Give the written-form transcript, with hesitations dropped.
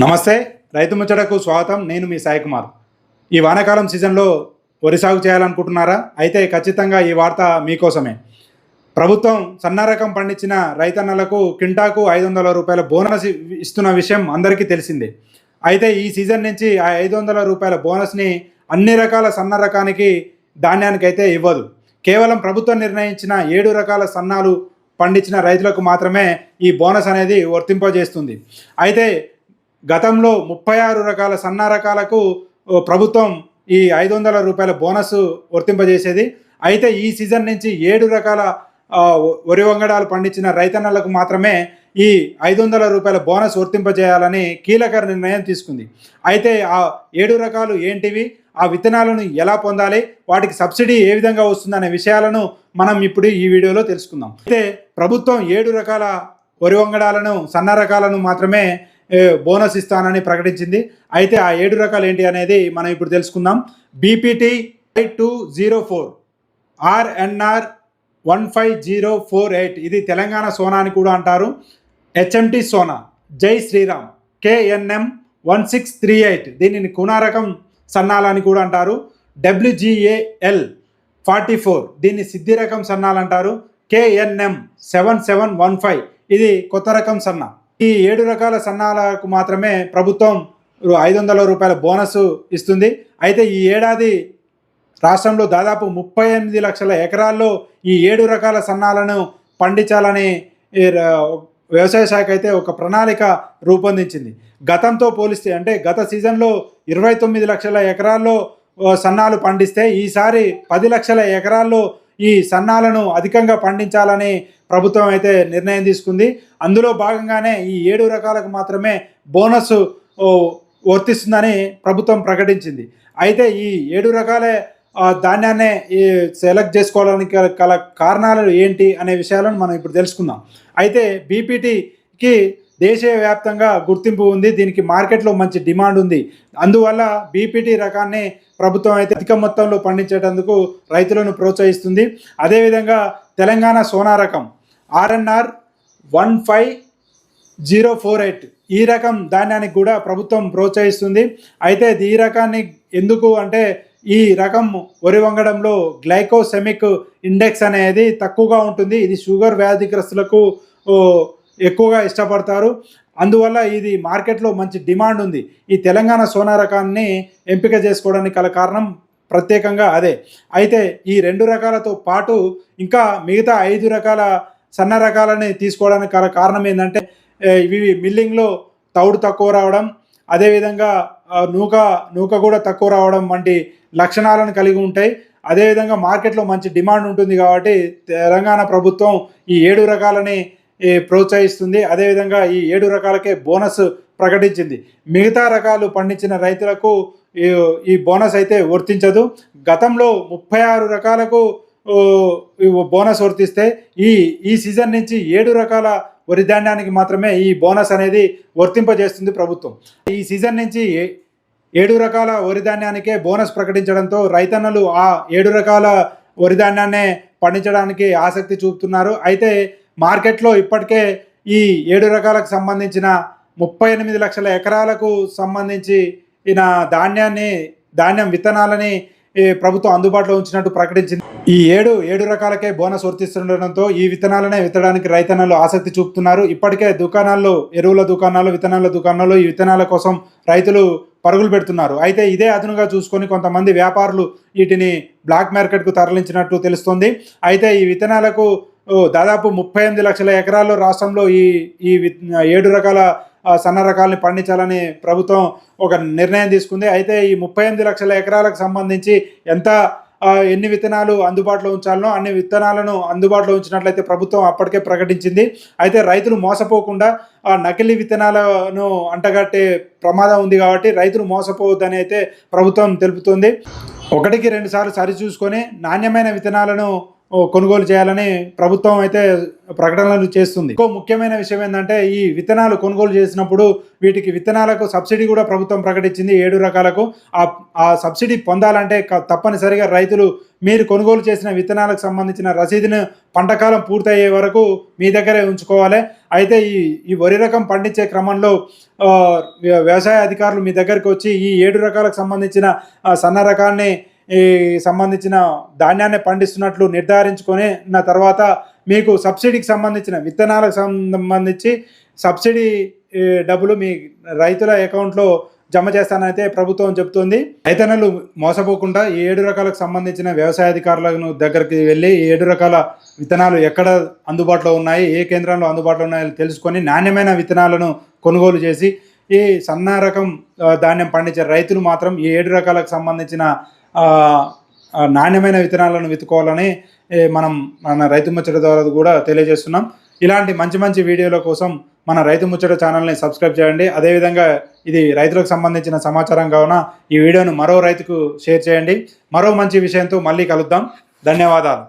నమస్తే, రైతు ముచ్చటకు స్వాగతం. నేను మీ సాయి కుమార్. ఈ వానాకాలం సీజన్లో వరి సాగు చేయాలనుకుంటున్నారా? అయితే ఖచ్చితంగా ఈ వార్త మీకోసమే. ప్రభుత్వం సన్న రకం పండించిన రైతన్నలకు క్వింటాకు 500 రూపాయల బోనస్ ఇస్తున్న విషయం అందరికీ తెలిసిందే. అయితే ఈ సీజన్ నుంచి ఆ 500 రూపాయల బోనస్ని అన్ని రకాల సన్న రకానికి ధాన్యానికైతే ఇవ్వదు. కేవలం ప్రభుత్వం నిర్ణయించిన 7 రకాల సన్నాలు పండించిన రైతులకు మాత్రమే ఈ బోనస్ అనేది వర్తింపజేస్తుంది. అయితే గతంలో 36 రకాల సన్న రకాలకు ప్రభుత్వం ఈ 500 రూపాయల బోనస్ వర్తింపజేసేది. అయితే ఈ సీజన్ నుంచి 7 రకాల వరి వంగడాలు పండించిన రైతన్నలకు మాత్రమే ఈ 500 రూపాయల బోనస్ వర్తింపజేయాలని కీలక నిర్ణయం తీసుకుంది. అయితే ఆ 7 రకాలు ఏంటివి, ఆ విత్తనాలను ఎలా పొందాలి, వాటికి సబ్సిడీ ఏ విధంగా వస్తుందనే విషయాలను మనం ఇప్పుడు ఈ వీడియోలో తెలుసుకుందాం. అయితే ప్రభుత్వం 7 రకాల వరి వంగడాలను సన్న రకాలను మాత్రమే బోనస్ ఇస్తానని ప్రకటించింది. అయితే ఆ 7 రకాలు ఏంటి అనేది మనం ఇప్పుడు తెలుసుకుందాం. బీపీటీ 204, ఆర్ఎన్ఆర్ 15048, ఇది తెలంగాణ సోనా అని కూడా అంటారు. హెచ్ఎంటి సోనా, జై శ్రీరామ్, కేఎన్ఎం 1638, దీనిని కునా రకం సన్నాలని కూడా అంటారు. డబ్ల్యూజిఏఎల్ 44, దీన్ని సిద్ధి రకం సన్నాలు అంటారు. కేఎన్ఎం 7715, ఇది కొత్త రకం సన్నా. ఈ 7 రకాల సన్నాలకు మాత్రమే ప్రభుత్వం 500 రూపాయల బోనస్ ఇస్తుంది. అయితే ఈ ఏడాది రాష్ట్రంలో దాదాపు 38 లక్షల ఎకరాల్లో ఈ 7 రకాల సన్నాలను పండించాలని వ్యవసాయ శాఖ అయితే ఒక ప్రణాళిక రూపొందించింది. గతంతో పోలిస్తే, అంటే గత సీజన్లో 29 లక్షల ఎకరాల్లో సన్నాలు పండిస్తే ఈసారి 10 లక్షల ఎకరాల్లో ఈ సన్నాలను అధికంగా పండించాలని ప్రభుత్వం అయితే నిర్ణయం తీసుకుంది. అందులో భాగంగానే ఈ 7 రకాలకు మాత్రమే బోనస్ వర్తిస్తుందని ప్రభుత్వం ప్రకటించింది. అయితే ఈ 7 రకాల ధాన్యాన్ని సెలెక్ట్ చేసుకోవడానికి గల కారణాలు ఏంటి అనే విషయాలను మనం ఇప్పుడు తెలుసుకుందాం. అయితే బీపీటీకి దేశవ్యాప్తంగా గుర్తింపు ఉంది, దీనికి మార్కెట్లో మంచి డిమాండ్ ఉంది. అందువల్ల బీపీటీ రకాన్ని ప్రభుత్వం అయితే అధిక మొత్తంలో పండించేటందుకు రైతులను ప్రోత్సహిస్తుంది. అదేవిధంగా తెలంగాణ సోనా రకం ఆర్ఎన్ఆర్ 15048, ఈ రకం ధాన్యానికి కూడా ప్రభుత్వం ప్రోత్సహిస్తుంది. అయితే ఈ రకాన్ని ఎందుకు అంటే, ఈ రకం వరి వంగడంలో గ్లైకోసెమిక్ ఇండెక్స్ అనేది తక్కువగా ఉంటుంది. ఇది షుగర్ వ్యాధిగ్రస్తులకు ఎక్కువగా ఇష్టపడతారు. అందువల్ల ఇది మార్కెట్లో మంచి డిమాండ్ ఉంది. ఈ తెలంగాణ సోనా రకాన్ని ఎంపిక చేసుకోవడానికి గల కారణం ప్రత్యేకంగా అదే. అయితే ఈ 2 రకాలతో పాటు ఇంకా మిగతా 5 రకాల సన్న రకాలని తీసుకోవడానికి గల కారణం ఏంటంటే, ఇవి మిల్లింగ్లో తౌడు తక్కువ రావడం, అదేవిధంగా నూక కూడా తక్కువ రావడం వంటి లక్షణాలను కలిగి ఉంటాయి. అదేవిధంగా మార్కెట్లో మంచి డిమాండ్ ఉంటుంది కాబట్టి తెలంగాణ ప్రభుత్వం ఈ 7 రకాలని ప్రోత్సహిస్తుంది. అదేవిధంగా ఈ 7 రకాలకే బోనస్ ప్రకటించింది. మిగతా రకాలు పండించిన రైతులకు ఈ బోనస్ అయితే వర్తించదు. గతంలో 36 రకాలకు బోనస్ వర్తిస్తే ఈ సీజన్ నుంచి 7 రకాల వరి ధాన్యానికి మాత్రమే ఈ బోనస్ అనేది వర్తింపజేస్తుంది ప్రభుత్వం. ఈ సీజన్ నుంచి 7 రకాల వరి ధాన్యానికే బోనస్ ప్రకటించడంతో రైతన్నలు ఆ 7 రకాల వరి ధాన్యాన్నే పండించడానికి ఆసక్తి చూపుతున్నారు. అయితే మార్కెట్లో ఇప్పటికే ఈ 7 రకాలకు సంబంధించిన 38 లక్షల ఎకరాలకు సంబంధించిన ధాన్యం విత్తనాలని ప్రభుత్వం అందుబాటులో ఉంచినట్టు ప్రకటించింది. ఈ 7 రకాలకే బోనస్ వర్తిస్తుండడంతో ఈ విత్తనాలనే విత్తడానికి రైతన్నలు ఆసక్తి చూపుతున్నారు. ఇప్పటికే దుకాణాల్లో, ఎరువుల దుకాణాలు, విత్తనాల దుకాణాలు ఈ విత్తనాల కోసం రైతులు పరుగులు పెడుతున్నారు. అయితే ఇదే అదునుగా చూసుకొని కొంతమంది వ్యాపారులు వీటిని బ్లాక్ మార్కెట్కు తరలించినట్టు తెలుస్తోంది. అయితే ఈ విత్తనాలకు దాదాపు 38 లక్షల ఎకరాల్లో రాష్ట్రంలో ఈ 7 రకాల సన్న రకాలని పండించాలని ప్రభుత్వం ఒక నిర్ణయం తీసుకుంది. అయితే ఈ 38 లక్షల ఎకరాలకు సంబంధించి ఎన్ని విత్తనాలు అందుబాటులో ఉంచాలనో అన్ని విత్తనాలను అందుబాటులో ఉంచినట్లయితే ప్రభుత్వం అప్పటికే ప్రకటించింది. అయితే రైతులు మోసపోకుండా నకిలీ విత్తనాలను అంటగట్టే ప్రమాదం ఉంది కాబట్టి రైతులు మోసపోవద్దని అయితే ప్రభుత్వం తెలుపుతుంది. 1కి 2 సార్లు సరిచూసుకొని నాణ్యమైన విత్తనాలను కొనుగోలు చేయాలని ప్రభుత్వం అయితే ప్రకటనలు చేస్తుంది. ఇంకో ముఖ్యమైన విషయం ఏంటంటే ఈ విత్తనాలు కొనుగోలు చేసినప్పుడు వీటికి విత్తనాలకు సబ్సిడీ కూడా ప్రభుత్వం ప్రకటించింది 7 రకాలకు. ఆ సబ్సిడీ పొందాలంటే తప్పనిసరిగా రైతులు మీరు కొనుగోలు చేసిన విత్తనాలకు సంబంధించిన రసీదును పంటకాలం పూర్తయ్యే వరకు మీ దగ్గరే ఉంచుకోవాలి. అయితే ఈ వరి రకం పండించే క్రమంలో వ్యవసాయ అధికారులు మీ దగ్గరికి వచ్చి ఈ 7 రకాలకు సంబంధించిన సన్న రకాన్ని సంబంధించిన ధాన్యాన్ని పండిస్తున్నట్లు నిర్ధారించుకొని తర్వాత మీకు సబ్సిడీకి సంబంధించిన విత్తనాలకు సంబంధించి సబ్సిడీ డబ్బులు మీ రైతుల అకౌంట్లో జమ చేస్తానైతే ప్రభుత్వం చెబుతుంది. రైతన్నలు మోసపోకుండా ఈ 7 రకాలకు సంబంధించిన వ్యవసాయ అధికారులను దగ్గరికి వెళ్ళి ఈ 7 రకాల విత్తనాలు ఎక్కడ అందుబాటులో ఉన్నాయి, ఏ కేంద్రంలో అందుబాటులో ఉన్నాయో తెలుసుకొని నాణ్యమైన విత్తనాలను కొనుగోలు చేసి ఈ సన్న రకం ధాన్యం పండించే రైతులు మాత్రం ఈ 7 రకాలకు సంబంధించిన నాణ్యమైన విత్తనాలను వెతుకోవాలని మన రైతు ముచ్చట ద్వారా కూడా తెలియజేస్తున్నాం. ఇలాంటి మంచి మంచి వీడియోల కోసం మన రైతు ముచ్చట ఛానల్ని సబ్స్క్రైబ్ చేయండి. అదేవిధంగా ఇది రైతులకు సంబంధించిన సమాచారం కావున ఈ వీడియోను మరో రైతుకు షేర్ చేయండి. మరో మంచి విషయంతో మళ్ళీ కలుద్దాం. ధన్యవాదాలు.